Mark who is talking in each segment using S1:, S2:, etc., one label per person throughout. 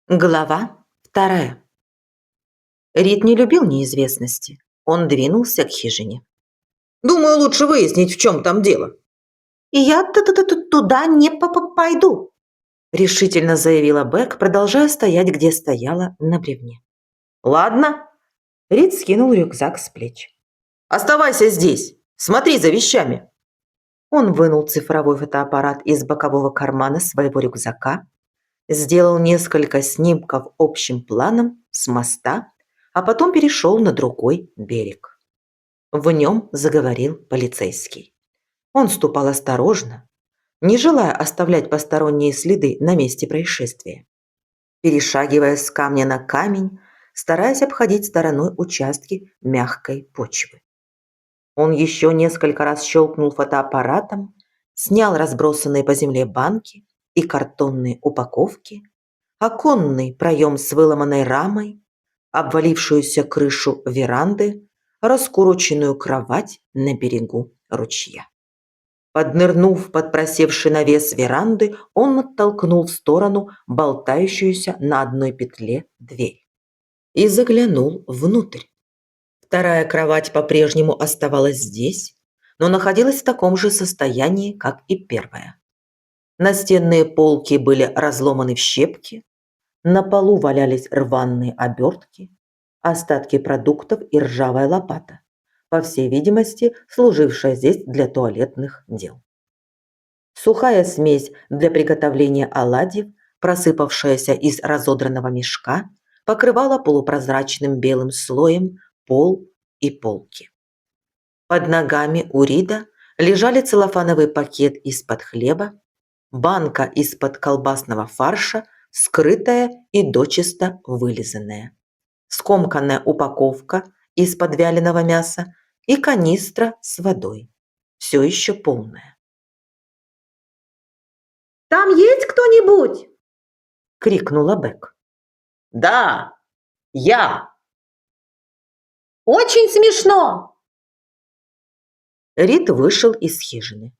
S1: Глава 2. Рид не любил неизвестности. Он двинулся к хижине.
S2: Думаю, лучше выяснить, в чем там дело.
S1: «Я туда не пойду», – решительно заявила Бек, продолжая стоять, где стояла, на бревне.
S2: Ладно.
S1: Рид скинул рюкзак с плеч.
S2: Оставайся здесь. Смотри за вещами.
S1: Он вынул цифровой фотоаппарат из бокового кармана своего рюкзака, сделал несколько снимков общим планом с моста, а потом перешел на другой берег. В нем заговорил полицейский. Он ступал осторожно, не желая оставлять посторонние следы на месте происшествия. Перешагивая с камня на камень, стараясь обходить стороной участки мягкой почвы. Он еще несколько раз щелкнул фотоаппаратом, снял разбросанные по земле банки и картонные упаковки, оконный проем с выломанной рамой, обвалившуюся крышу веранды, раскуроченную кровать на берегу ручья. Поднырнув под просевший навес веранды, он оттолкнул в сторону болтающуюся на одной петле дверь и заглянул внутрь. Вторая кровать по-прежнему оставалась здесь, но находилась в таком же состоянии, как и первая. Настенные полки были разломаны в щепки, на полу валялись рваные обертки, остатки продуктов и ржавая лопата, по всей видимости, служившая здесь для туалетных дел. Сухая смесь для приготовления оладьев, просыпавшаяся из разодранного мешка, покрывала полупрозрачным белым слоем пол и полки. Под ногами у Рида лежали целлофановый пакет из-под хлеба, банка из-под колбасного фарша, скрытая и дочисто вылизанная, скомканная упаковка из-под вяленого мяса и канистра с водой, все еще полная.
S3: «Там есть кто-нибудь?»
S1: – крикнула Бек.
S2: Да, я.
S3: «Очень смешно!»
S1: Рид вышел из хижины.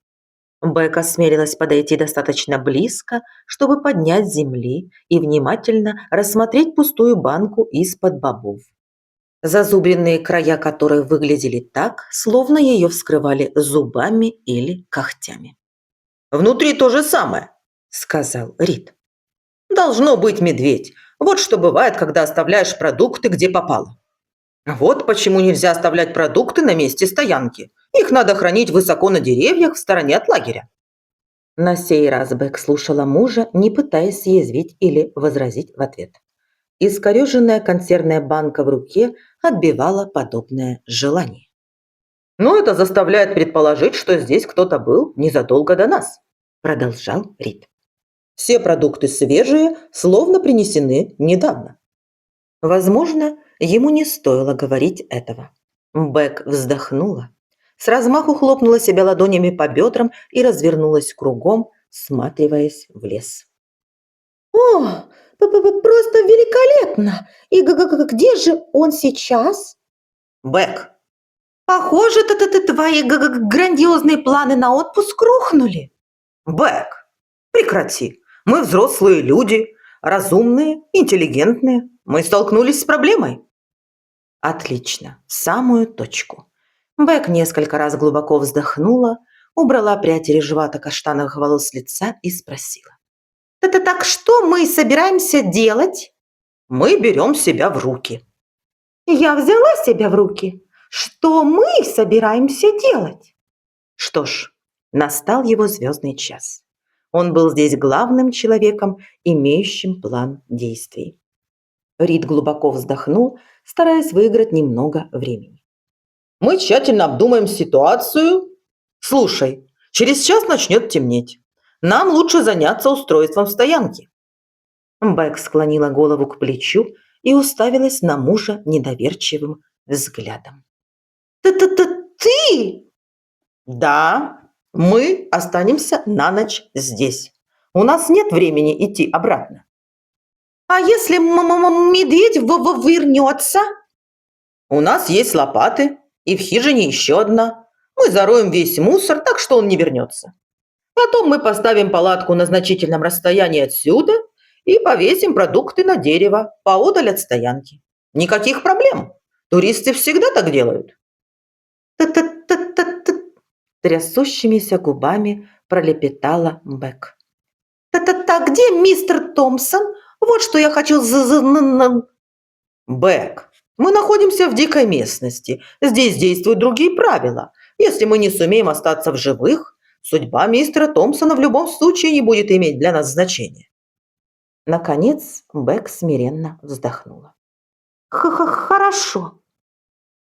S1: Бек осмелилась подойти достаточно близко, чтобы поднять с земли и внимательно рассмотреть пустую банку из-под бобов, зазубренные края которой выглядели так, словно ее вскрывали зубами или когтями.
S2: Внутри то же самое,
S1: сказал Рид.
S2: Должно быть медведь. Вот что бывает, когда оставляешь продукты, где попало. Вот почему нельзя оставлять продукты на месте стоянки. Их надо хранить высоко на деревьях в стороне от лагеря.
S1: На сей раз Бек слушала мужа, не пытаясь съязвить или возразить в ответ. Искореженная консервная банка в руке отбивала подобное желание.
S2: Но это заставляет предположить, что здесь кто-то был незадолго до нас,
S1: продолжал Рид.
S2: Все продукты свежие, словно принесены недавно.
S1: Возможно, ему не стоило говорить этого. Бек вздохнула, с размаху хлопнула себя ладонями по бедрам и развернулась кругом, всматриваясь в лес.
S3: «О, просто великолепно! И где же он сейчас?»
S2: Бек,
S3: «Похоже, твои грандиозные планы на отпуск рухнули».
S2: Бек, прекрати. Мы взрослые люди, разумные, интеллигентные. Мы столкнулись с проблемой.
S1: Отлично, в самую точку. Бек несколько раз глубоко вздохнула, убрала прядь рыжевато-каштановых волос с лица и спросила.
S3: Так что мы собираемся делать?»
S2: Мы берем себя в руки.
S3: «Я взяла себя в руки. Что мы собираемся делать?»
S1: Что ж, настал его звездный час. Он был здесь главным человеком, имеющим план действий. Рид глубоко вздохнул, стараясь выиграть немного времени.
S2: Мы тщательно обдумаем ситуацию. Слушай, через час начнет темнеть. Нам лучше заняться устройством стоянки.
S1: Бек склонила голову к плечу и уставилась на мужа недоверчивым взглядом.
S3: «Ты?»
S2: Да, мы останемся на ночь здесь. У нас нет времени идти обратно.
S3: «А если медведь вернется?»
S2: У нас есть лопаты, и в хижине еще одна. Мы зароем весь мусор, так что он не вернется. Потом мы поставим палатку на значительном расстоянии отсюда и повесим продукты на дерево поодаль от стоянки. Никаких проблем. Туристы всегда так делают.
S1: Та-та-та-та-та, трясущимися губами пролепетала Бек.
S3: Та-та-та, где мистер Томпсон? Вот что я хочу
S2: Бек, мы находимся в дикой местности. Здесь действуют другие правила. Если мы не сумеем остаться в живых, судьба мистера Томпсона в любом случае не будет иметь для нас значения.
S1: Наконец Бек смиренно вздохнула.
S3: Хорошо.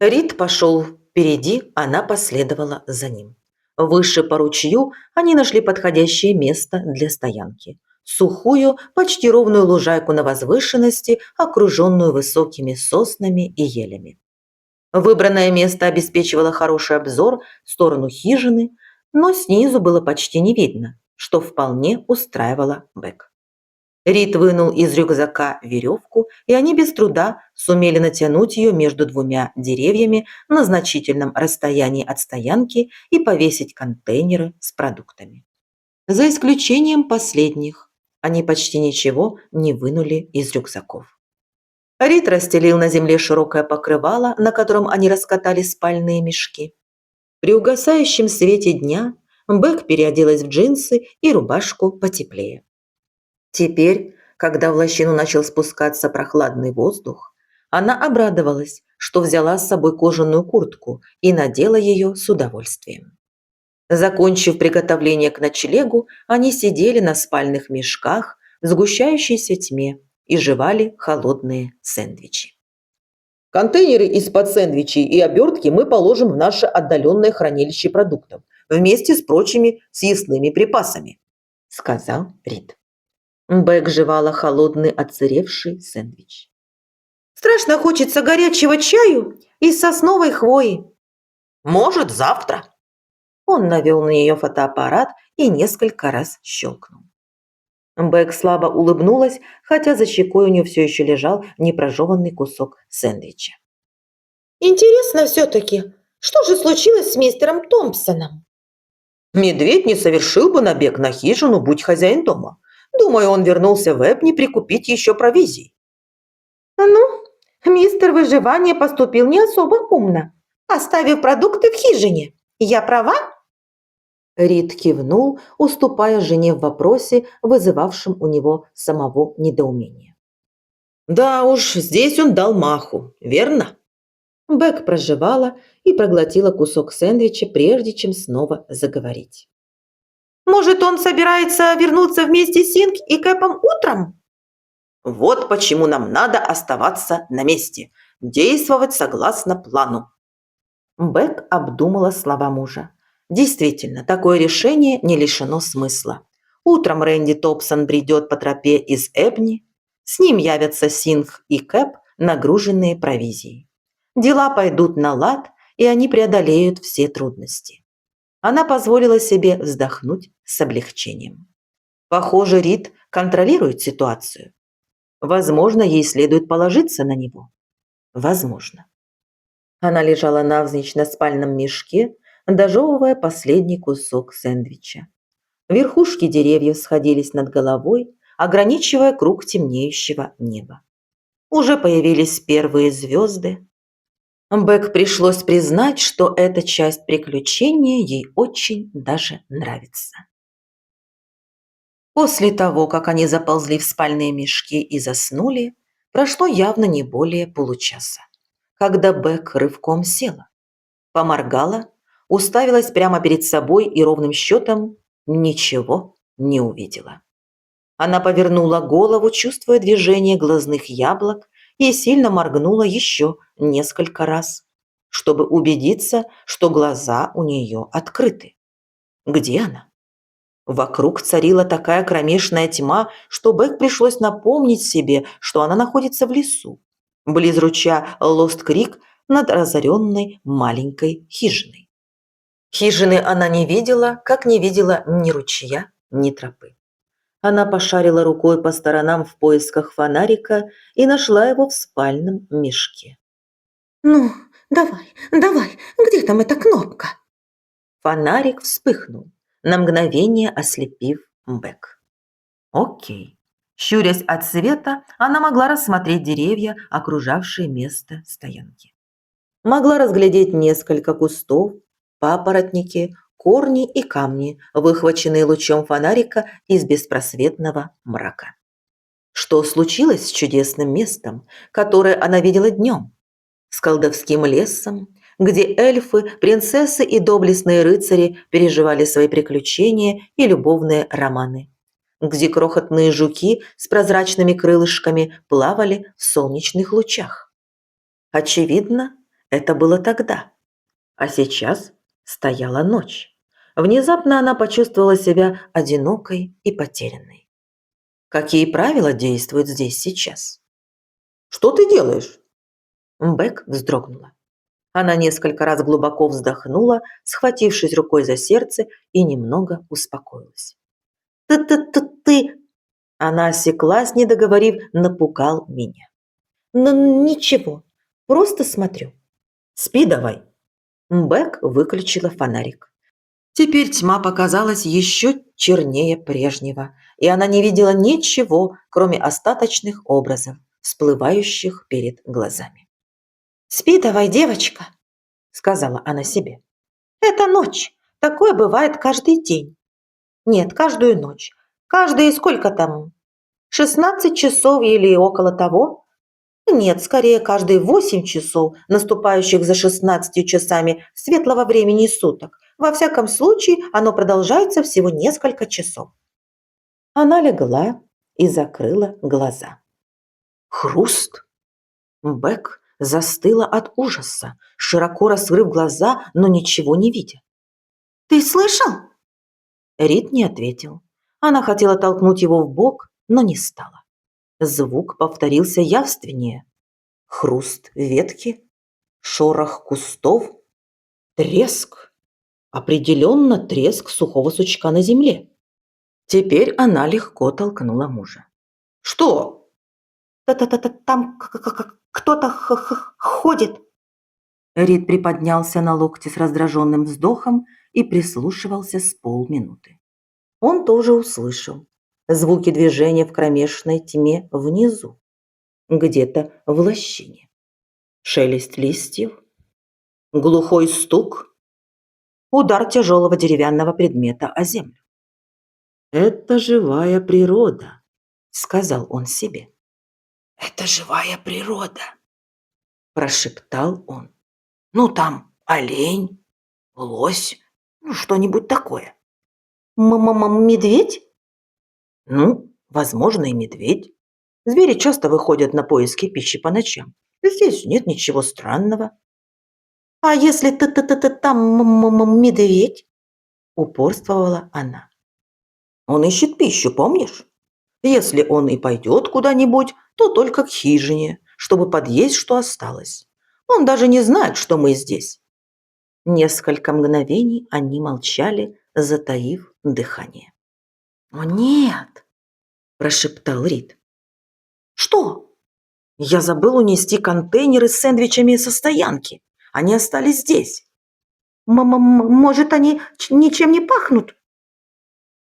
S1: Рид пошел впереди, она последовала за ним. Выше по ручью они нашли подходящее место для стоянки. Сухую, почти ровную лужайку на возвышенности, окруженную высокими соснами и елями. Выбранное место обеспечивало хороший обзор в сторону хижины, но снизу было почти не видно, что вполне устраивало Бек. Рид вынул из рюкзака веревку, и они без труда сумели натянуть ее между двумя деревьями на значительном расстоянии от стоянки и повесить контейнеры с продуктами. За исключением последних, они почти ничего не вынули из рюкзаков. Рид расстелил на земле широкое покрывало, на котором они раскатали спальные мешки. При угасающем свете дня Бек переоделась в джинсы и рубашку потеплее. Теперь, когда в лощину начал спускаться прохладный воздух, она обрадовалась, что взяла с собой кожаную куртку и надела ее с удовольствием. Закончив приготовление к ночлегу, они сидели на спальных мешках в сгущающейся тьме и жевали холодные сэндвичи.
S2: Контейнеры из-под сэндвичей и обертки мы положим в наше отдаленное хранилище продуктов вместе с прочими съестными припасами,
S1: сказал Рид. Бек жевала холодный отсыревший сэндвич.
S3: Страшно хочется горячего чаю из сосновой хвои.
S2: Может, завтра.
S1: Он навел на нее фотоаппарат и несколько раз щелкнул. Бек слабо улыбнулась, хотя за щекой у нее все еще лежал непрожеванный кусок сэндвича.
S3: Интересно все-таки, что же случилось с мистером Томпсоном?
S2: Медведь не совершил бы набег на хижину, будь хозяин дома. Думаю, он вернулся в Эбни прикупить еще провизии.
S3: Ну, мистер Выживание поступил не особо умно, оставив продукты в хижине. Я права?
S1: Рид кивнул, уступая жене в вопросе, вызывавшем у него самого недоумение.
S2: Да уж, здесь он дал маху, верно?
S1: Бек прожевала и проглотила кусок сэндвича, прежде чем снова заговорить.
S3: Может, он собирается вернуться вместе с Синг и Кэпом утром?
S2: Вот почему нам надо оставаться на месте, действовать согласно плану.
S1: Бек обдумала слова мужа. Действительно, такое решение не лишено смысла. Утром Рэнди Томпсон бредет по тропе из Эбни, с ним явятся Синг и Кэп, нагруженные провизией. Дела пойдут на лад, и они преодолеют все трудности. Она позволила себе вздохнуть с облегчением. Похоже, Рид контролирует ситуацию. Возможно, ей следует положиться на него. Возможно. Она лежала навзничь на спальном мешке, дожевывая последний кусок сэндвича. Верхушки деревьев сходились над головой, ограничивая круг темнеющего неба. Уже появились первые звезды. Бек пришлось признать, что эта часть приключения ей очень даже нравится. После того, как они заползли в спальные мешки и заснули, прошло явно не более получаса, когда Бек рывком села, поморгала, уставилась прямо перед собой и ровным счетом ничего не увидела. Она повернула голову, чувствуя движение глазных яблок, и сильно моргнула еще несколько раз, чтобы убедиться, что глаза у нее открыты. Где она? Вокруг царила такая кромешная тьма, что Бек пришлось напомнить себе, что она находится в лесу, близ ручья Лост-Крик над разоренной маленькой хижиной. Хижины она не видела, как не видела ни ручья, ни тропы. Она пошарила рукой по сторонам в поисках фонарика и нашла его в спальном мешке.
S3: Ну, давай, где там эта кнопка?
S1: Фонарик вспыхнул, на мгновение ослепив Бек. Окей, Щурясь от света, она могла рассмотреть деревья, окружавшие место стоянки. Могла разглядеть несколько кустов, папоротники, корни и камни, выхваченные лучом фонарика из беспросветного мрака. Что случилось с чудесным местом, которое она видела днем? С колдовским лесом, где эльфы, принцессы и доблестные рыцари переживали свои приключения и любовные романы, где крохотные жуки с прозрачными крылышками плавали в солнечных лучах. Очевидно, это было тогда, а сейчас стояла ночь. Внезапно она почувствовала себя одинокой и потерянной. Какие правила действуют здесь сейчас?
S2: Что ты делаешь?
S1: Бек вздрогнула. Она несколько раз глубоко вздохнула, схватившись рукой за сердце, и немного успокоилась. «Ты...» Она осеклась, не договорив, напугал меня. «Ну, ничего, просто смотрю». «Спи давай». Бек выключила фонарик. Теперь тьма показалась еще чернее прежнего, и она не видела ничего, кроме остаточных образов, всплывающих перед глазами. «Спи давай, девочка», — сказала она себе. «Это ночь. Такое бывает каждый день. Нет, каждую ночь. Каждые сколько там? 16 часов или около того? Нет, скорее каждые 8 часов, наступающих за 16 часами светлого времени суток. Во всяком случае, оно продолжается всего несколько часов». Она легла и закрыла глаза. Хруст. Бек застыла от ужаса, широко раскрыв глаза, но ничего не видя. «Ты слышал?» Рид не ответил. Она хотела толкнуть его в бок, но не стала. Звук повторился явственнее. Хруст ветки, шорох кустов, треск. Определенно треск сухого сучка на земле. Теперь она легко толкнула мужа.
S2: Что?
S3: Та-та-та-та, там кто-то ходит.
S1: Рид приподнялся на локте с раздраженным вздохом и прислушивался с полминуты. Он тоже услышал звуки движения в кромешной тьме внизу, где-то в лощине. Шелест листьев, глухой стук, удар тяжелого деревянного предмета о землю. «Это живая природа», — сказал он себе.
S3: Это живая природа,
S1: Прошептал он.
S3: ну там олень, лось, ну что-нибудь такое. Медведь?
S1: Ну, возможно, и медведь. Звери часто выходят на поиски пищи по ночам. Здесь нет ничего странного.
S3: А если там медведь?
S1: Упорствовала она. Он ищет пищу, помнишь? Если он и пойдет куда-нибудь, то только к хижине, чтобы подъесть, что осталось. Он даже не знает, что мы здесь. Несколько мгновений они молчали, затаив дыхание. «О, нет!» – прошептал Рид.
S3: Что?
S1: «Я забыл унести контейнеры с сэндвичами со стоянки. Они остались здесь».
S3: Может, они ничем не пахнут?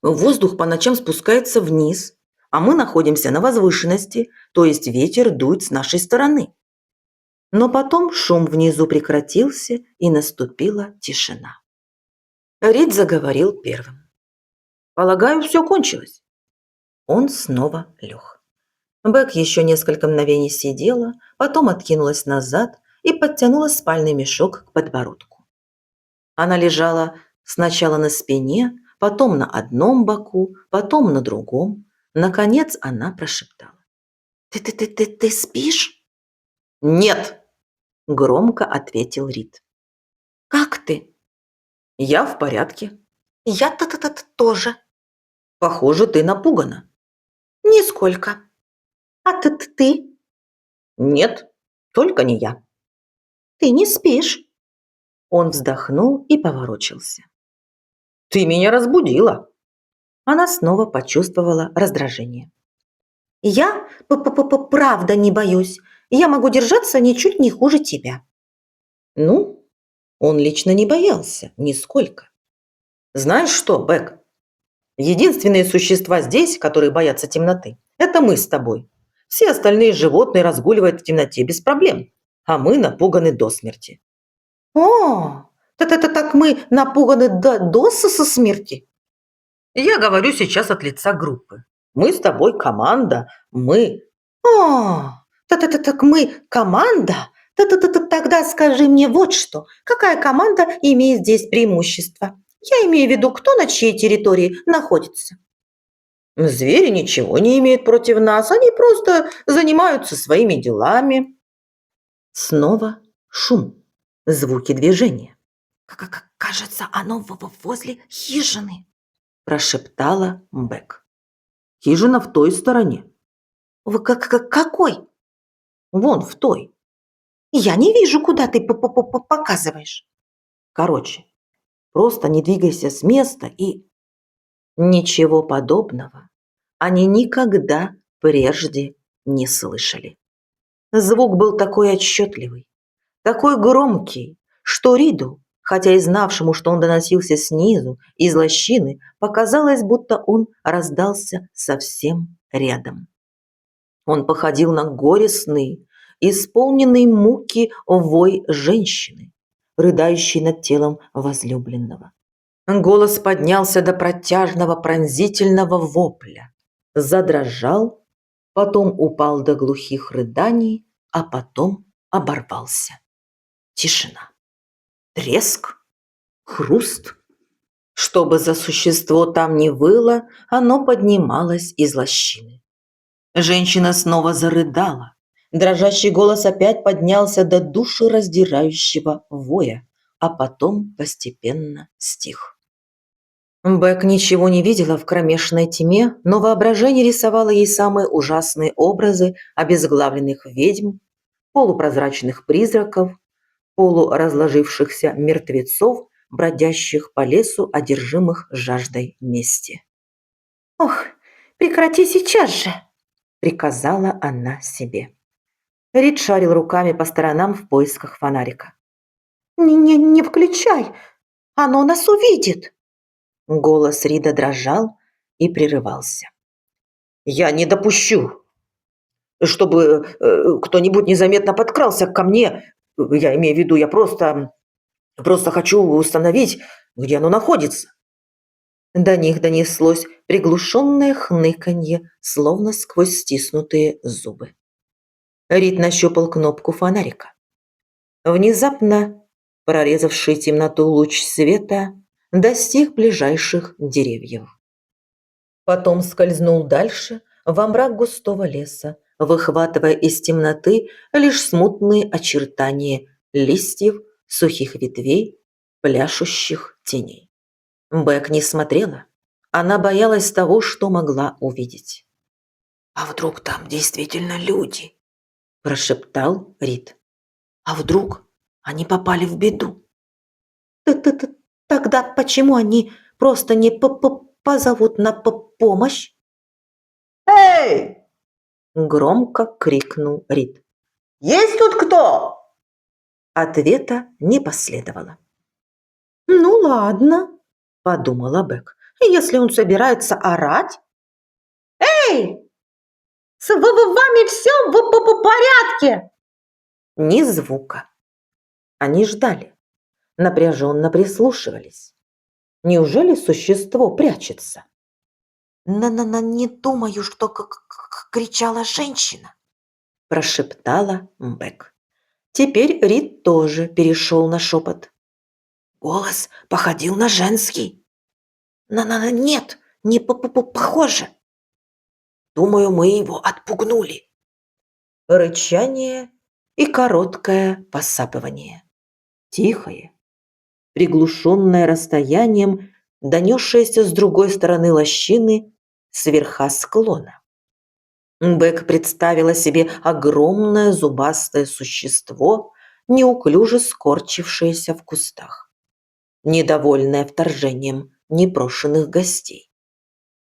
S1: Воздух по ночам спускается вниз, а мы находимся на возвышенности, то есть ветер дует с нашей стороны. Но потом шум внизу прекратился, и наступила тишина. Рид заговорил первым. «Полагаю, все кончилось». Он снова лег. Бек еще несколько мгновений сидела, потом откинулась назад и подтянула спальный мешок к подбородку. Она лежала сначала на спине, потом на одном боку, потом на другом. Наконец она прошептала.
S3: Ты спишь?
S1: «Нет!» – громко ответил Рид.
S3: Как ты?
S1: «Я в порядке».
S3: Я тоже.
S1: «Похоже, ты напугана».
S3: Нисколько. А ты?
S1: «Нет, только не я».
S3: Ты не спишь.
S1: Он вздохнул и поворочился. «Ты меня разбудила». Она снова почувствовала раздражение.
S3: Я правда не боюсь. Я могу держаться ничуть не хуже тебя.
S1: Ну, он лично не боялся нисколько. Знаешь что, Бек? Единственные существа здесь, которые боятся темноты,
S2: Это мы с тобой. Все остальные животные разгуливают в темноте без проблем, а мы напуганы до смерти.
S3: О, так мы напуганы до смерти.
S2: Я говорю сейчас от лица группы. Мы с тобой команда, мы...
S3: О, так мы команда? Тогда скажи мне вот что. Какая команда имеет здесь преимущество? Я имею в виду, кто на чьей территории находится.
S2: Звери ничего не имеют против нас, они просто занимаются своими делами. Снова шум, звуки движения.
S3: Кажется, оно возле хижины.
S2: Прошептала Бек. Хижина в той стороне.
S3: Какой?
S2: Вон в той.
S3: Я не вижу, куда ты показываешь.
S2: Короче, просто не двигайся с места и... Ничего подобного они никогда прежде не слышали. Звук был такой отчетливый, такой громкий, что Риду, хотя и знавшему, что он доносился снизу, из лощины, показалось, будто он раздался совсем рядом. Он походил на горестный, исполненный муки вой женщины, рыдающей над телом возлюбленного. Голос поднялся до протяжного пронзительного вопля, задрожал, потом упал до глухих рыданий, а потом оборвался. Тишина. Треск. Хруст. Что бы за существо там ни выло, оно поднималось из лощины. Женщина снова зарыдала. Дрожащий голос опять поднялся до душераздирающего воя, а потом постепенно стих. Бек ничего не видела в кромешной тьме, но воображение рисовало ей самые ужасные образы обезглавленных ведьм, полупрозрачных призраков, полуразложившихся мертвецов, бродящих по лесу, одержимых жаждой мести.
S3: Ох, прекрати сейчас же,
S2: приказала она себе. Рид шарил руками по сторонам в поисках фонарика.
S3: Не включай, оно нас увидит.
S2: Голос Рида дрожал и прерывался. «Я не допущу, чтобы кто-нибудь незаметно подкрался ко мне. Я имею в виду, я просто хочу установить, где оно находится». До них донеслось приглушенное хныканье, словно сквозь стиснутые зубы. Рид нащупал кнопку фонарика. Внезапно прорезавший темноту луч света достиг ближайших деревьев. Потом скользнул дальше, во мрак густого леса, выхватывая из темноты лишь смутные очертания листьев, сухих ветвей, пляшущих теней. Бек не смотрела. Она боялась того, что могла увидеть.
S3: «А вдруг там действительно люди?»
S2: – прошептал Рид.
S3: «А вдруг они попали в беду?» Тогда почему они просто не позовут на помощь?
S2: «Эй!» – громко крикнул Рид. «Есть тут кто?» Ответа не последовало.
S3: «Ну ладно»,
S2: – подумала Бек. «Если он собирается орать...»
S3: «Эй! С вами все в порядке?»
S2: Ни звука. Они ждали, напряженно прислушивались. Неужели существо прячется?
S3: Не думаю, что кричала женщина»,
S2: – прошептала Бек. Теперь Рид тоже перешел на шепот.
S3: «Голос походил на женский». Нет, не похоже. Думаю, мы его отпугнули».
S2: Рычание и короткое посапывание. Тихое, приглушенное расстоянием, донесшееся с другой стороны лощины, с верха склона. Бек представила себе огромное зубастое существо, неуклюже скорчившееся в кустах, недовольное вторжением непрошенных гостей.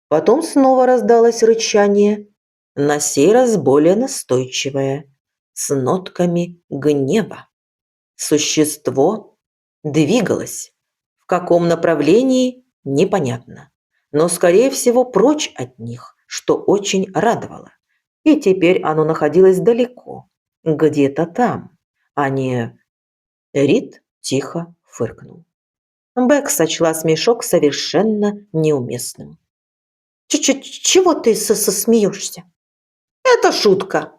S2: Потом снова раздалось рычание, на сей раз более настойчивое, с нотками гнева. Существо двигалось. В каком направлении – непонятно, но, скорее всего, прочь от них,
S1: что очень радовало. И теперь оно находилось далеко, где-то там, а не... Рид тихо фыркнул. Бэк сочла смешок совершенно неуместным.
S3: Чего ты смеешься?
S2: Это шутка.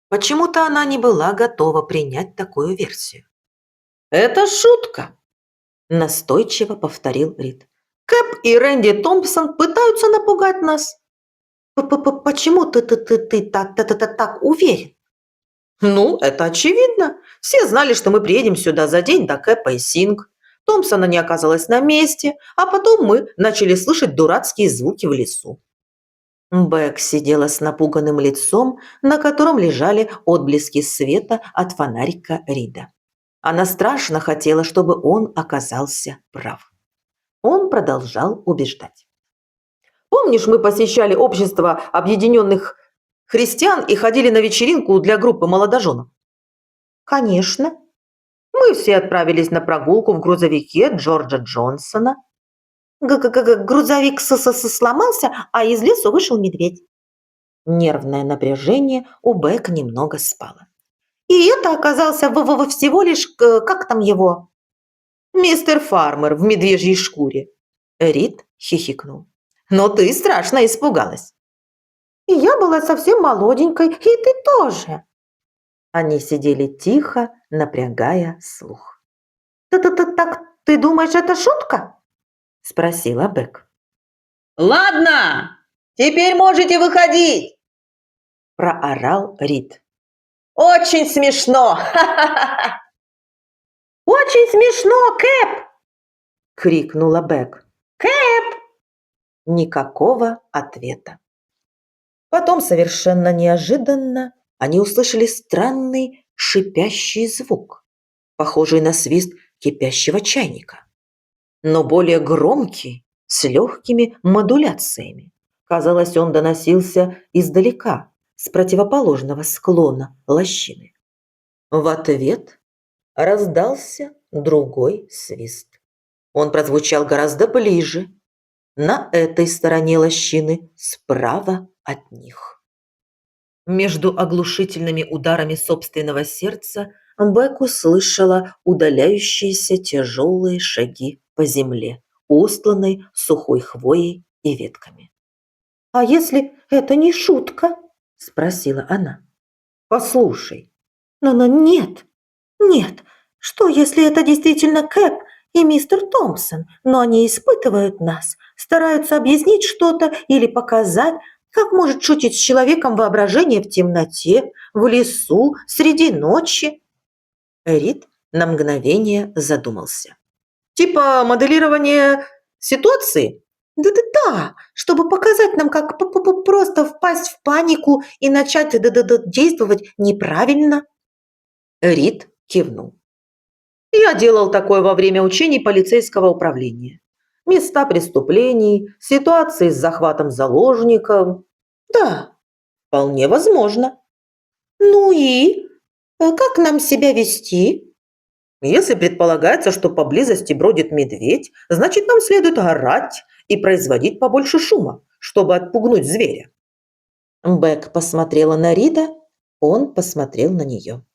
S1: Почему-то она не была готова принять такую версию.
S2: Это шутка.
S1: Настойчиво повторил Рид.
S2: Кэп и Рэнди Томпсон пытаются напугать нас.
S3: Почему ты так уверен?
S2: Ну, это очевидно. Все знали, что мы приедем сюда за день до Кэпа и Синг. Томпсона не оказалось на месте, а потом мы начали слышать дурацкие звуки в лесу.
S1: Бэк сидела с напуганным лицом, на котором лежали отблески света от фонарика Рида. Она страшно хотела, чтобы он оказался прав. Он продолжал убеждать.
S2: Помнишь, мы посещали общество объединенных христиан и ходили на вечеринку для группы молодоженов?
S3: Конечно.
S2: Мы все отправились на прогулку в грузовике Джорджа Джонсона.
S3: Грузовик сломался, а из лесу вышел медведь.
S1: Нервное напряжение у Бэк немного спало.
S3: И это оказался всего лишь, как там его?
S2: Мистер Фармер в медвежьей шкуре.
S1: Рид хихикнул.
S2: Но ты страшно испугалась.
S3: И я была совсем молоденькой, и ты тоже.
S1: Они сидели тихо, напрягая слух.
S3: Так ты думаешь, это шутка?
S1: Спросила Бэк.
S2: Ладно, теперь можете выходить.
S1: Проорал Рид.
S2: Очень смешно.
S3: Очень смешно, Кэп!
S1: Крикнула Бэк.
S3: Кэп!
S1: Никакого ответа. Потом совершенно неожиданно они услышали странный шипящий звук, похожий на свист кипящего чайника, но более громкий, с легкими модуляциями. Казалось, он доносился издалека, с противоположного склона лощины. В ответ раздался другой свист. Он прозвучал гораздо ближе, на этой стороне лощины, справа от них. Между оглушительными ударами собственного сердца Бэк услышала удаляющиеся тяжелые шаги по земле, устланной сухой хвоей и ветками.
S3: А если это не шутка?
S1: Спросила она. Послушай.
S3: Но нет. Что, если это действительно Кэп и мистер Томпсон, но они испытывают нас, стараются объяснить что-то или показать, как может шутить с человеком воображение в темноте, в лесу, среди ночи?
S1: Рид на мгновение задумался.
S2: Типа моделирование ситуации?
S3: Да, чтобы показать нам, как просто впасть в панику и начать действовать неправильно.
S1: Рид кивнул.
S2: Я делал такое во время учений полицейского управления. Места преступлений, ситуации с захватом заложников. Да, вполне возможно.
S3: Ну и? Как нам себя вести?
S2: Если предполагается, что поблизости бродит медведь, значит, нам следует орать и производить побольше шума, чтобы отпугнуть зверя.
S1: Бэк посмотрела на Рида, он посмотрел на нее.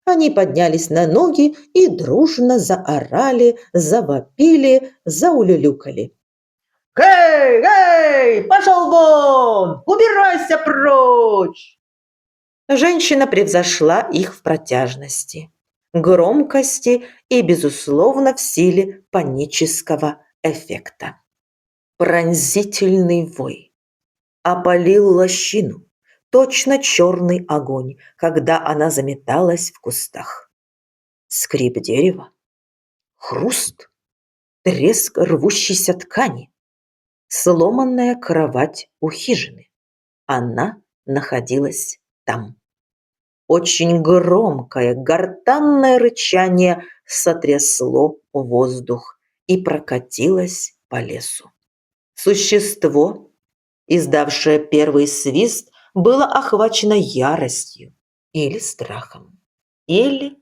S1: Они поднялись на ноги и дружно заорали, завопили, заулюлюкали.
S2: «Эй, эй, пошел вон! Убирайся прочь!»
S1: Женщина превзошла их в протяжности, громкости и, безусловно, в силе панического эффекта. Пронзительный вой опалил лощину, точно черный огонь, когда она заметалась в кустах. Скрип дерева, хруст, треск рвущейся ткани, сломанная кровать у хижины. Она находилась там. Очень громкое гортанное рычание сотрясло воздух и прокатилось по лесу. Существо, издавшее первый свист, было охвачено яростью или страхом. Или,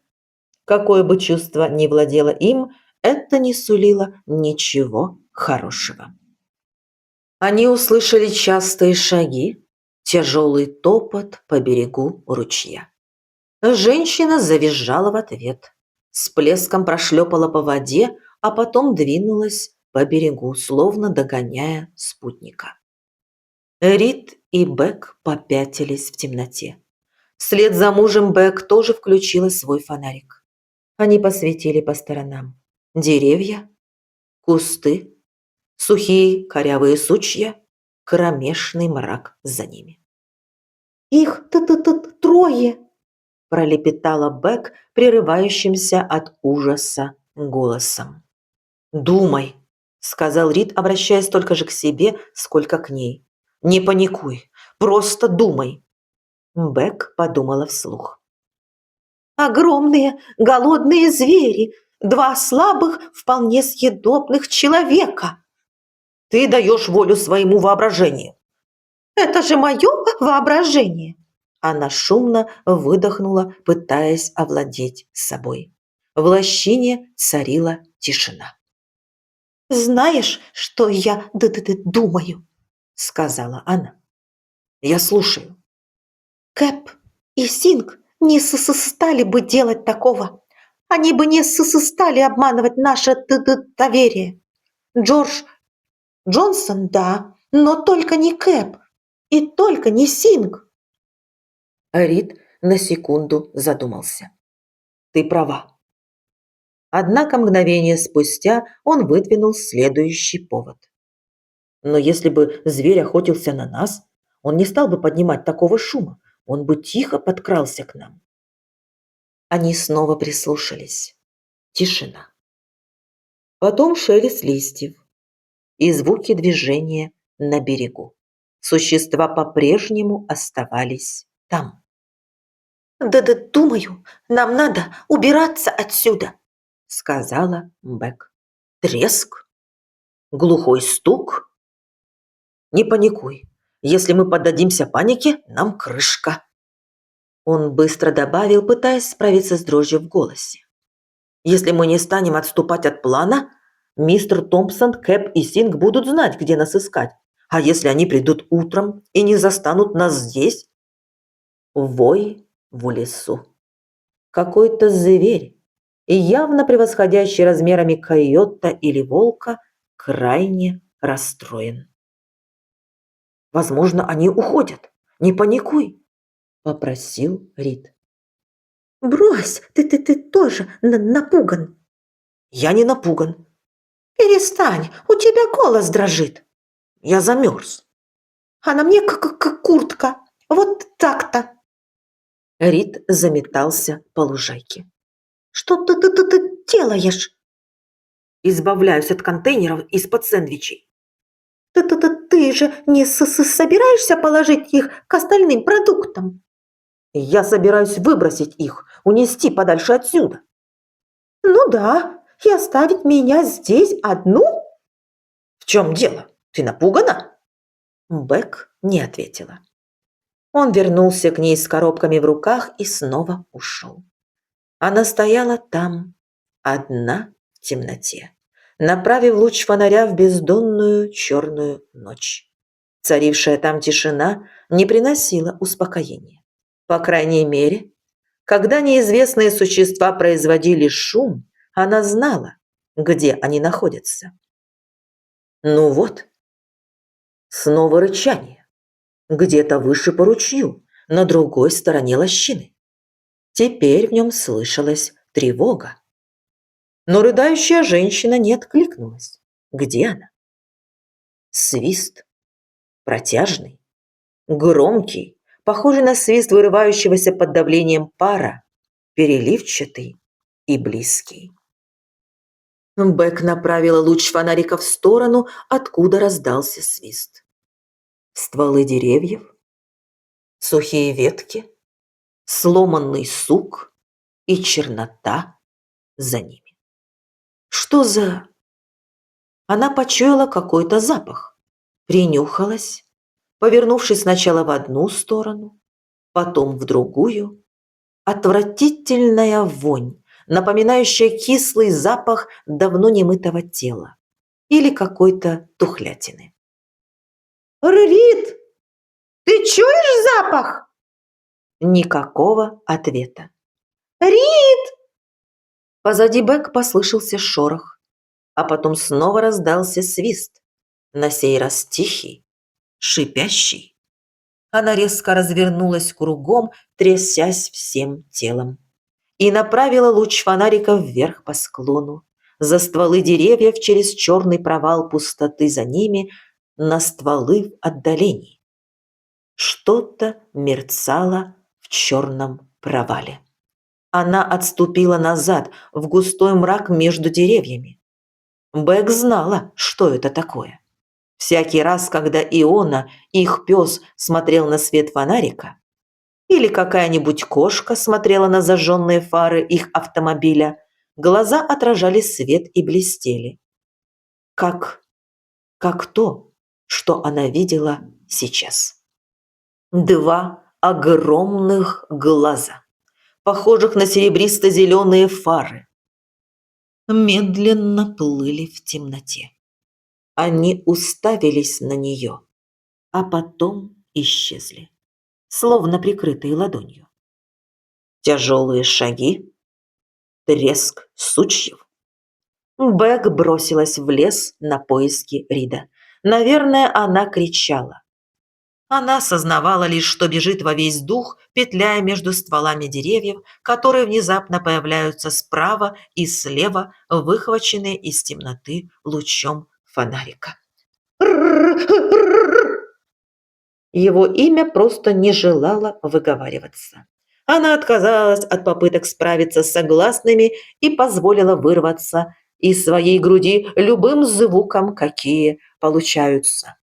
S1: какое бы чувство ни владело им, это не сулило ничего хорошего. Они услышали частые шаги, тяжелый топот по берегу ручья. Женщина завизжала в ответ, с плеском прошлепала по воде, а потом двинулась по берегу, словно догоняя спутника. Рид и Бек попятились в темноте. Вслед за мужем Бек тоже включила свой фонарик. Они посветили по сторонам. Деревья, кусты, сухие корявые сучья, кромешный мрак за ними.
S3: Их тут трое.
S1: Пролепетала Бек прерывающимся от ужаса голосом. «Думай», — сказал Рид, обращаясь только же к себе, сколько к ней. «Не паникуй, просто думай». Бек подумала вслух.
S3: Огромные голодные звери. 2 слабых, вполне съедобных человека.
S1: «Ты даешь волю своему воображению».
S3: Это же мое воображение.
S1: Она шумно выдохнула, пытаясь овладеть собой. В лощине царила тишина.
S3: Знаешь, что я думаю?
S1: Сказала она. «Я слушаю».
S3: Кэп и Синг не стали бы делать такого. Они бы не стали обманывать наше доверие. Джордж Джонсон, да, но только не Кэп и только не Синг.
S1: Рид на секунду задумался. «Ты права». Однако мгновение спустя он выдвинул следующий повод. «Но если бы зверь охотился на нас, он не стал бы поднимать такого шума, он бы тихо подкрался к нам». Они снова прислушались. Тишина. Потом шелест листьев и звуки движения на берегу. Существа по-прежнему оставались там.
S3: Думаю, нам надо убираться отсюда,
S1: Сказала Бек. Треск, глухой стук. Не паникуй. Если мы поддадимся панике, нам крышка. Он быстро добавил, пытаясь справиться с дрожью в голосе. Если мы не станем отступать от плана, мистер Томпсон, Кэп и Синг будут знать, где нас искать. А если они придут утром и не застанут нас здесь? Вой в лесу. Какой-то зверь, и явно превосходящий размерами койота или волка, крайне расстроен. «Возможно, они уходят. Не паникуй», – попросил Рид.
S3: Брось, ты тоже напуган.
S1: «Я не напуган.
S3: Перестань, у тебя голос дрожит.
S1: Я замерз».
S3: А на мне как куртка. Вот так-то.
S1: Рид заметался по лужайке.
S3: Что ты делаешь?
S1: «Избавляюсь от контейнеров из-под сэндвичей».
S3: Ты же не собираешься положить их к остальным продуктам?
S1: Я собираюсь выбросить их, унести подальше отсюда.
S3: Ну да, и оставить меня здесь одну?
S1: В чем дело? Ты напугана? Бек не ответила. Он вернулся к ней с коробками в руках и снова ушел. Она стояла там, одна в темноте, направив луч фонаря в бездонную черную ночь. Царившая там тишина не приносила успокоения. По крайней мере, когда неизвестные существа производили шум, она знала, где они находятся. Ну вот, снова рычание. Где-то выше по ручью, на другой стороне лощины. Теперь в нем слышалась тревога. Но рыдающая женщина не откликнулась. Где она? Свист. Протяжный, громкий, похожий на свист вырывающегося под давлением пара, переливчатый и близкий. Бек направила луч фонарика в сторону, откуда раздался свист. Стволы деревьев, сухие ветки, сломанный сук и чернота за ними. Что за... Она почуяла какой-то запах, принюхалась, повернувшись сначала в одну сторону, потом в другую. Отвратительная вонь, напоминающая кислый запах давно немытого тела или какой-то тухлятины.
S3: Рит, ты чуешь запах?
S1: Никакого ответа.
S3: Рит!
S1: Позади Бек послышался шорох, а потом снова раздался свист, на сей раз тихий, шипящий. Она резко развернулась кругом, трясясь всем телом, и направила луч фонарика вверх по склону, за стволы деревьев через черный провал пустоты за ними, на стволы в отдалении. Что-то мерцало в черном провале. Она отступила назад, в густой мрак между деревьями. Бек знала, что это такое. Всякий раз, когда Иона, их пес, смотрел на свет фонарика, или какая-нибудь кошка смотрела на зажженные фары их автомобиля, глаза отражали свет и блестели. Как то, что она видела сейчас. Два огромных глаза, похожих на серебристо-зеленые фары, медленно плыли в темноте. Они уставились на нее, а потом исчезли, словно прикрытые ладонью. Тяжелые шаги, треск сучьев. Бек бросилась в лес на поиски Рида. Наверное, она кричала. Она сознавала лишь, что бежит во весь дух, петляя между стволами деревьев, которые внезапно появляются справа и слева, выхваченные из темноты лучом фонарика. Его имя просто не желало выговариваться. Она отказалась от попыток справиться с согласными и позволила вырваться из своей груди любым звуком, какие получаются.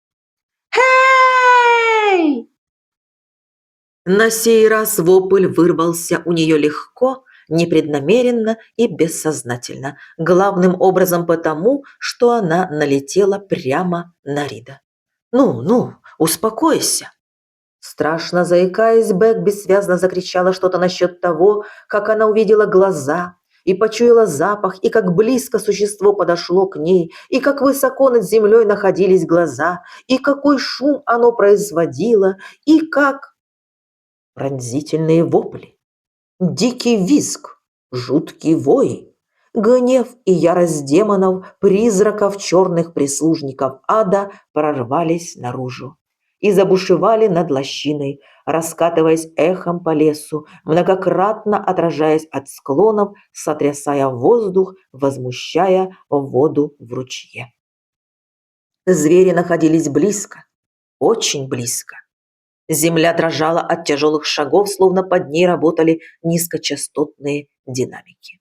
S3: Эй!
S1: На сей раз вопль вырвался у нее легко, непреднамеренно и бессознательно, главным образом потому, что она налетела прямо на Рида. «Ну, успокойся!» Страшно заикаясь, Бек бессвязно закричала что-то насчет того, как она увидела глаза и почуяла запах, и как близко существо подошло к ней, и как высоко над землей находились глаза, и какой шум оно производило, и как... Пронзительные вопли, дикий визг, жуткий вой, гнев и ярость демонов, призраков черных прислужников ада прорвались наружу и забушевали над лощиной, раскатываясь эхом по лесу, многократно отражаясь от склонов, сотрясая воздух, возмущая воду в ручье. Звери находились близко, очень близко. Земля дрожала от тяжелых шагов, словно под ней работали низкочастотные динамики.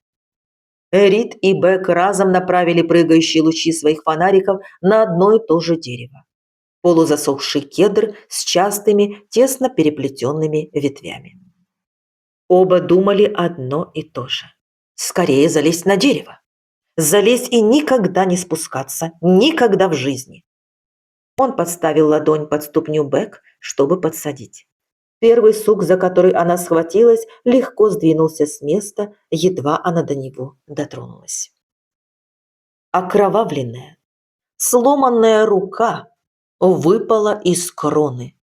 S1: Рид и Бек разом направили прыгающие лучи своих фонариков на одно и то же дерево. Полузасохший кедр с частыми, тесно переплетенными ветвями. Оба думали одно и то же. Скорее залезть на дерево. Залезть и никогда не спускаться, никогда в жизни. Он подставил ладонь под ступню Бек, чтобы подсадить. Первый сук, за который она схватилась, легко сдвинулся с места, едва она до него дотронулась. Окровавленная, сломанная рука выпала из кроны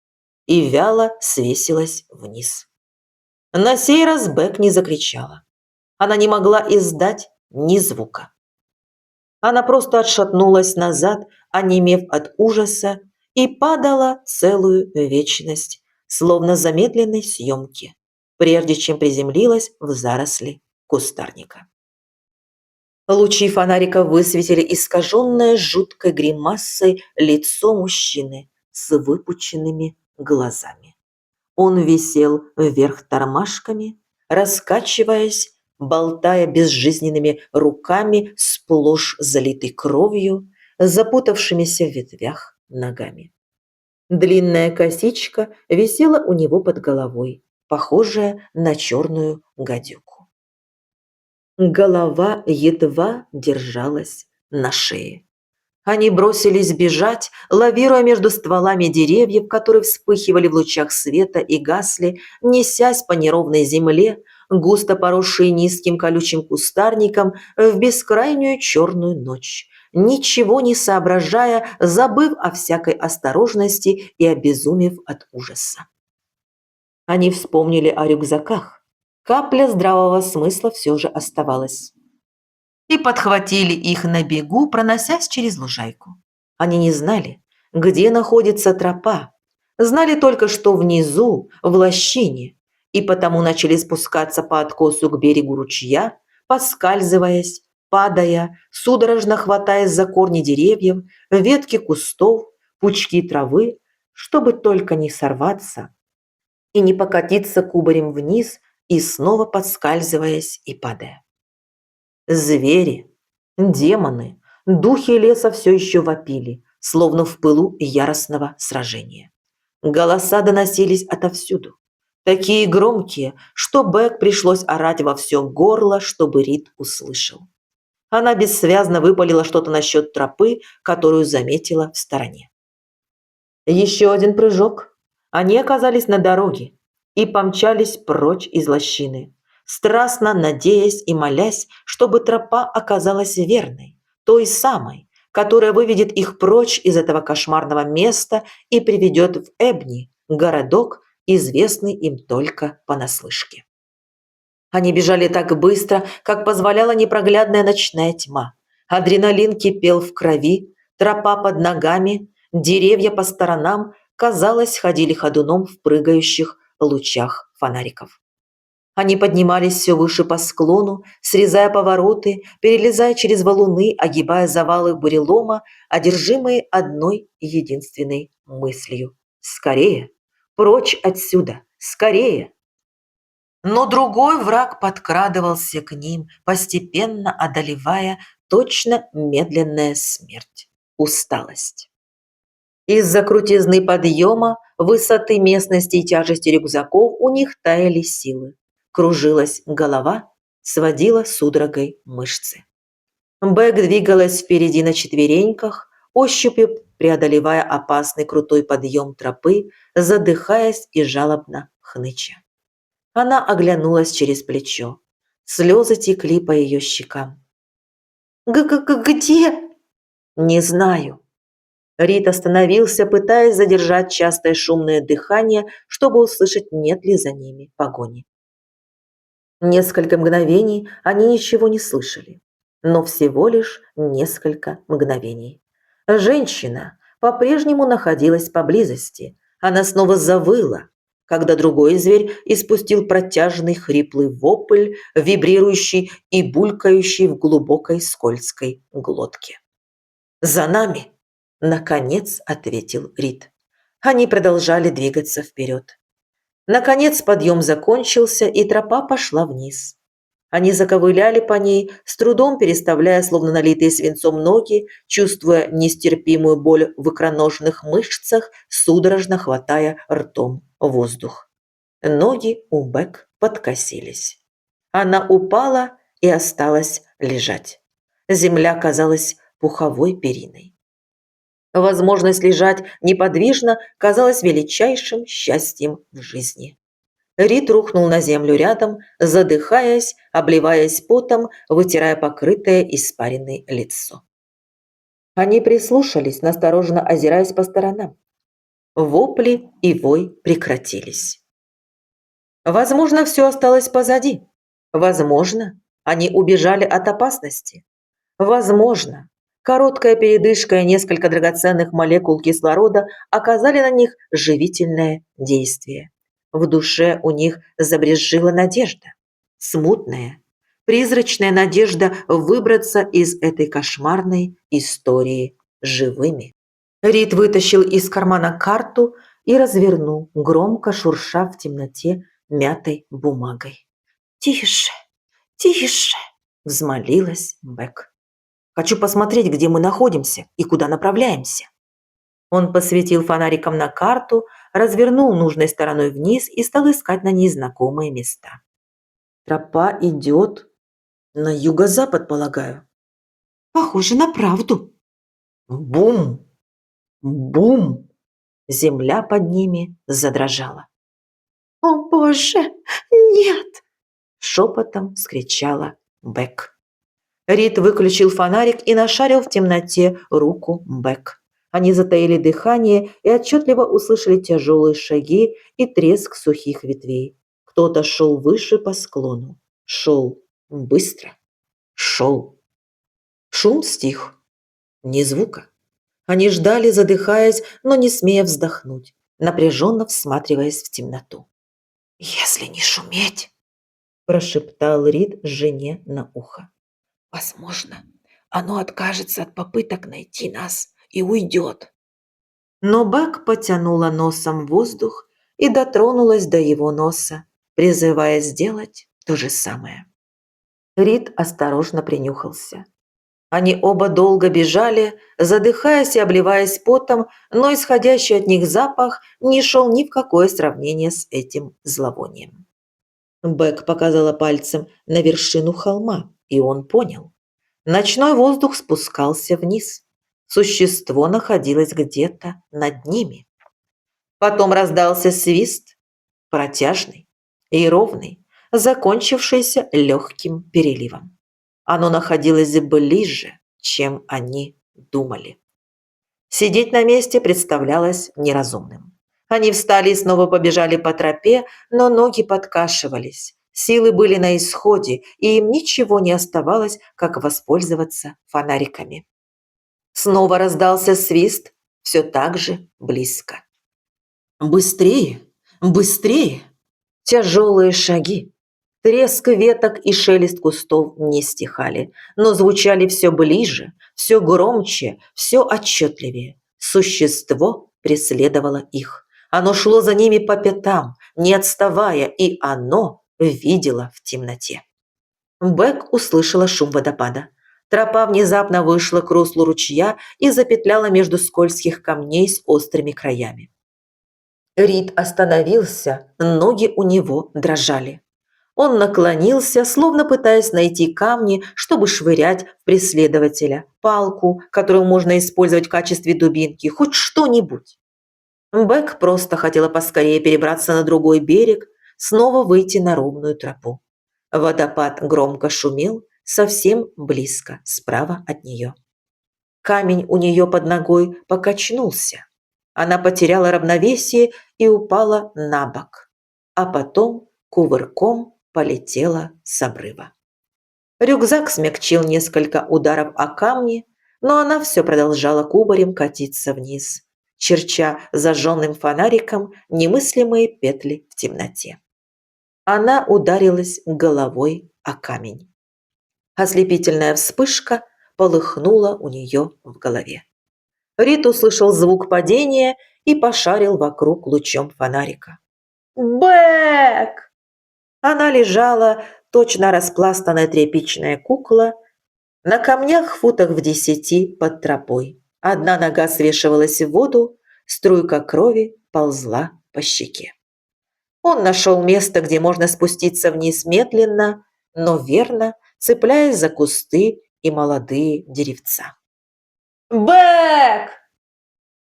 S1: и вяло свесилась вниз. На сей раз Бек не закричала. Она не могла издать ни звука. Она просто отшатнулась назад, онемев от ужаса, и падала целую вечность, словно замедленной съемки, прежде чем приземлилась в заросли кустарника. Лучи фонарика высветили искаженное жуткой гримасой лицо мужчины с выпученными глазами. Он висел вверх тормашками, раскачиваясь, болтая безжизненными руками, сплошь залитой кровью, запутавшимися в ветвях ногами. Длинная косичка висела у него под головой, похожая на черную гадюку. Голова едва держалась на шее. Они бросились бежать, лавируя между стволами деревьев, которые вспыхивали в лучах света и гасли, несясь по неровной земле, густо поросшей низким колючим кустарником, в бескрайнюю черную ночь, ничего не соображая, забыв о всякой осторожности и обезумев от ужаса. Они вспомнили о рюкзаках. Капля здравого смысла все же оставалась. И подхватили их на бегу, проносясь через лужайку. Они не знали, где находится тропа. Знали только, что внизу, в лощине, и потому начали спускаться по откосу к берегу ручья, поскальзываясь, падая, судорожно хватаясь за корни деревьев, ветки кустов, пучки травы, чтобы только не сорваться и не покатиться кубарем вниз и снова подскальзываясь и падая. Звери, демоны, духи леса все еще вопили, словно в пылу яростного сражения. Голоса доносились отовсюду, такие громкие, что Бек пришлось орать во все горло, чтобы Рид услышал. Она бессвязно выпалила что-то насчет тропы, которую заметила в стороне. Еще один прыжок. Они оказались на дороге и помчались прочь из лощины, страстно надеясь и молясь, чтобы тропа оказалась верной, той самой, которая выведет их прочь из этого кошмарного места и приведет в Эбни, городок, известный им только понаслышке. Они бежали так быстро, как позволяла непроглядная ночная тьма. Адреналин кипел в крови, тропа под ногами, деревья по сторонам, казалось, ходили ходуном в прыгающих лучах фонариков. Они поднимались все выше по склону, срезая повороты, перелезая через валуны, огибая завалы бурелома, одержимые одной единственной мыслью. «Скорее! Прочь отсюда! Скорее!» Но другой враг подкрадывался к ним, постепенно одолевая точно медленная смерть – усталость. Из-за крутизны подъема, высоты местности и тяжести рюкзаков у них таяли силы. Кружилась голова, сводила судорогой мышцы. Бэг двигалась впереди на четвереньках, ощупью преодолевая опасный крутой подъем тропы, задыхаясь и жалобно хныча. Она оглянулась через плечо. Слезы текли по ее щекам.
S3: Где?
S1: «Не знаю». Рид остановился, пытаясь задержать частое шумное дыхание, чтобы услышать, нет ли за ними погони. Несколько мгновений они ничего не слышали, но всего лишь несколько мгновений. Женщина по-прежнему находилась поблизости. Она снова завыла, когда другой зверь испустил протяжный хриплый вопль, вибрирующий и булькающий в глубокой скользкой глотке. «За нами!» – наконец ответил Рид. Они продолжали двигаться вперед. Наконец подъем закончился, и тропа пошла вниз. Они заковыляли по ней, с трудом переставляя словно налитые свинцом ноги, чувствуя нестерпимую боль в икроножных мышцах, судорожно хватая ртом воздух. Ноги у Бек подкосились. Она упала и осталась лежать. Земля казалась пуховой периной. Возможность лежать неподвижно казалась величайшим счастьем в жизни. Рид рухнул на землю рядом, задыхаясь, обливаясь потом, вытирая покрытое испаренное лицо. Они прислушались, настороженно озираясь по сторонам. Вопли и вой прекратились. Возможно, все осталось позади. Возможно, они убежали от опасности. Возможно, короткая передышка и несколько драгоценных молекул кислорода оказали на них живительное действие. В душе у них забрезжила надежда. Смутная, призрачная надежда выбраться из этой кошмарной истории живыми. Рид вытащил из кармана карту и развернул, громко шурша в темноте мятой бумагой. «Тише, тише!» – взмолилась Бек. «Хочу посмотреть, где мы находимся и куда направляемся». Он посветил фонариком на карту, развернул нужной стороной вниз и стал искать на ней знакомые места. «Тропа идет на юго-запад, полагаю».
S3: Похоже на правду.
S1: Бум! Бум! Земля под ними задрожала.
S3: О, Боже, нет!
S1: Шепотом вскричала Бек. Рид выключил фонарик и нашарил в темноте руку Бек. Они затаили дыхание и отчетливо услышали тяжелые шаги и треск сухих ветвей. Кто-то шел выше по склону. Шел быстро. Шел. Шум стих. Ни звука. Они ждали, задыхаясь, но не смея вздохнуть, напряженно всматриваясь в темноту. «Если не шуметь», – прошептал Рид жене на ухо. «Возможно, оно откажется от попыток найти нас и уйдет». Но Бак потянула носом воздух и дотронулась до его носа, призывая сделать то же самое. Рид осторожно принюхался. Они оба долго бежали, задыхаясь и обливаясь потом, но исходящий от них запах не шел ни в какое сравнение с этим зловонием. Бек показала пальцем на вершину холма, и он понял. Ночной воздух спускался вниз. Существо находилось где-то над ними. Потом раздался свист, протяжный и ровный, закончившийся легким переливом. Оно находилось ближе, чем они думали. Сидеть на месте представлялось неразумным. Они встали и снова побежали по тропе, но ноги подкашивались. Силы были на исходе, и им ничего не оставалось, как воспользоваться фонариками. Снова раздался свист, все так же близко. «Быстрее! Быстрее!» Тяжелые шаги. Треск веток и шелест кустов не стихали, но звучали все ближе, все громче, все отчетливее. Существо преследовало их. Оно шло за ними по пятам, не отставая, и оно видело в темноте. Бек услышала шум водопада. Тропа внезапно вышла к руслу ручья и запетляла между скользких камней с острыми краями. Рид остановился, ноги у него дрожали. Он наклонился, словно пытаясь найти камни, чтобы швырять в преследователя, палку, которую можно использовать в качестве дубинки, хоть что-нибудь. Бек просто хотела поскорее перебраться на другой берег, снова выйти на ровную тропу. Водопад громко шумел, совсем близко, справа от нее. Камень у нее под ногой покачнулся. Она потеряла равновесие и упала на бок, а потом кувырком полетела с обрыва. Рюкзак смягчил несколько ударов о камни, но она все продолжала кубарем катиться вниз, черча зажженным фонариком немыслимые петли в темноте. Она ударилась головой о камень. Ослепительная вспышка полыхнула у нее в голове. Рид услышал звук падения и пошарил вокруг лучом фонарика. «Бэк!» Она лежала, точно распластанная тряпичная кукла, на камнях футах в 10 под тропой. Одна нога свешивалась в воду, струйка крови ползла по щеке. Он нашел место, где можно спуститься вниз медленно, но верно, цепляясь за кусты и молодые деревца. «Бэк!»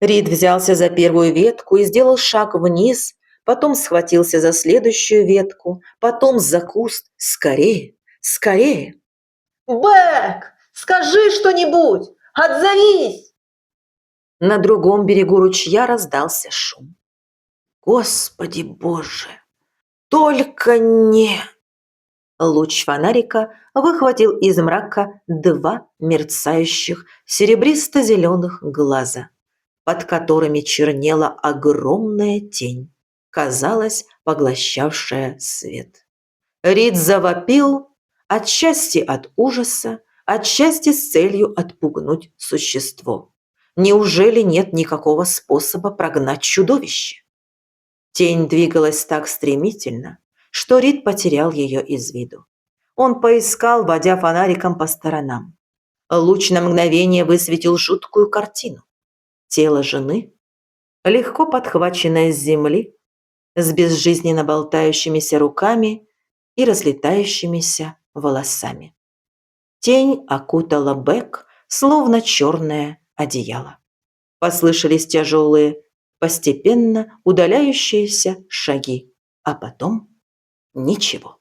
S1: Рид взялся за первую ветку и сделал шаг вниз, потом схватился за следующую ветку, потом за куст. Скорее, скорее! «Бэк, скажи что-нибудь! Отзовись!» На другом берегу ручья раздался шум. «Господи Боже! Только не...» Луч фонарика выхватил из мрака 2 мерцающих серебристо-зеленых глаза, под которыми чернела огромная тень, казалось, поглощавшая свет. Рид завопил, отчасти от ужаса, отчасти с целью отпугнуть существо. Неужели нет никакого способа прогнать чудовище? Тень двигалась так стремительно, что Рид потерял ее из виду. Он поискал, водя фонариком по сторонам. Луч на мгновение высветил жуткую картину. Тело жены, легко подхваченное с земли, с безжизненно болтающимися руками и разлетающимися волосами. Тень окутала Бек, словно черное одеяло. Послышались тяжелые, постепенно удаляющиеся шаги, а потом ничего.